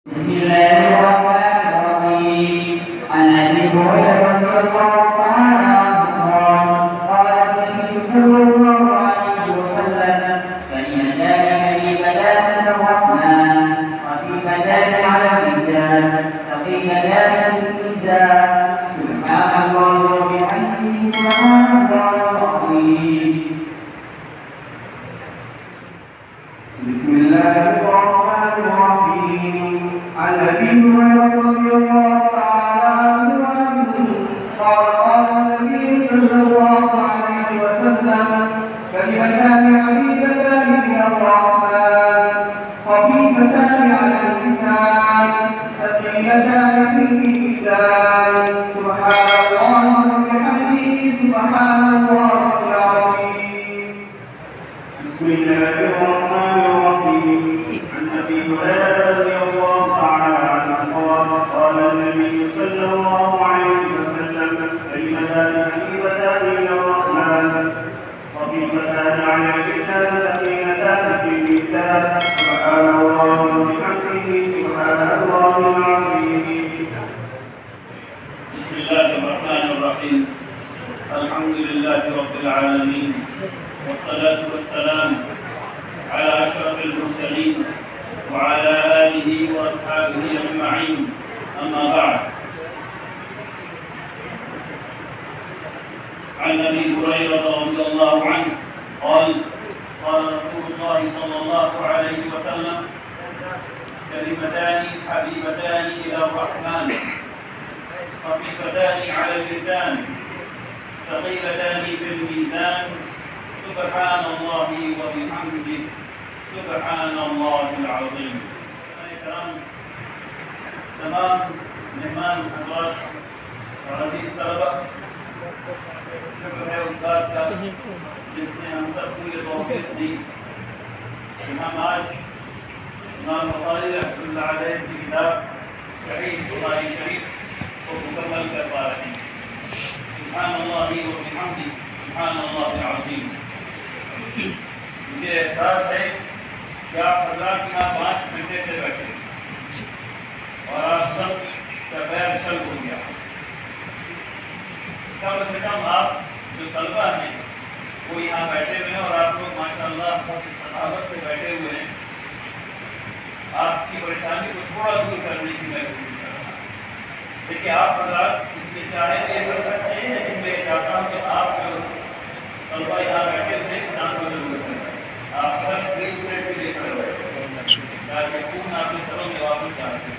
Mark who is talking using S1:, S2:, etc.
S1: بسم الله الرحمن الرحيم. عن ابي هريره رضي الله تعالى عنه قال النبي صلى الله عليه وسلم: كلمتان حبيبتان للرحمن خفيفتان على اللسان ثقيلتان في الميزان سبحان الله وبحمده سبحان الله العظيم.
S2: بسم الله الرحمن الرحيم. عن ابي هريره رضي الله تعالى عنه قال النبي صلى الله عليه وسلم: كلمتان حبيبتان الى الرحمن خفيفتان على اللسان ثقيلتان في الميزان سبحان الله وبحمده سبحان الله العظيم. بسم الله الرحمن الرحيم. عن ابي هريره رضي الله تعالى عنه قال النبي صلى الله عليه وسلم: كلمتان حبيبتان الى الرحمن خفيفتان على اللسان ثقيلتان في الميزان سبحان الله وبحمده سبحان الله العظيم.
S3: بسم الله الرحمن الرحيم. الحمد لله رب العالمين، والصلاة والسلام على أشرف المرسلين وعلى آله وأصحابه أجمعين، أما بعد. عن أبي هريرة رضي الله عنه قال: قال رسول الله صلى الله عليه وسلم: كلمتان حبيبتان إلى الرحمن خفيفتان على اللسان ثقيلتان في الميزان سبحان الله وبحمده سبحان الله العظيم. तमाम मेहमान हज़रात और अज़ीज़ तलबा, शुक्र है उस बात का जिसने हम सबको ये तौफ़ीक़ दी कि हम आज इमाम बुखारी रहमतुल्लाह अलैह की किताब सहीह बुखारी शरीफ को मुकम्मल कर पा रहे हैं। सुब्हान अल्लाह व बिहम्दिही सुब्हान अल्लाह अज़ीम। मुझे एहसास है कि आप हज़रात यहाँ 5 घंटे से बैठे और आप सब का पैर शल हो गया। कम से कम आप जो तलबा हैं वो यहाँ बैठे हुए हैं और आप लोग माशाअल्लाह बहुत सखावत से बैठे हुए हैं। आपकी परेशानी को थोड़ा दूर करने की मैं कोशिश कर रहा हूँ। देखिए, आप हज़रात इसमें चाहे तो ये कर सकते हैं, लेकिन मैं चाहता हूँ कि आप जो तलबा यहाँ बैठे हुए इस्लाम को जरूर करें। आप सब 1 मिनट के लिए खड़े बैठे ताकि खून आपके सरों में वापस जा सके।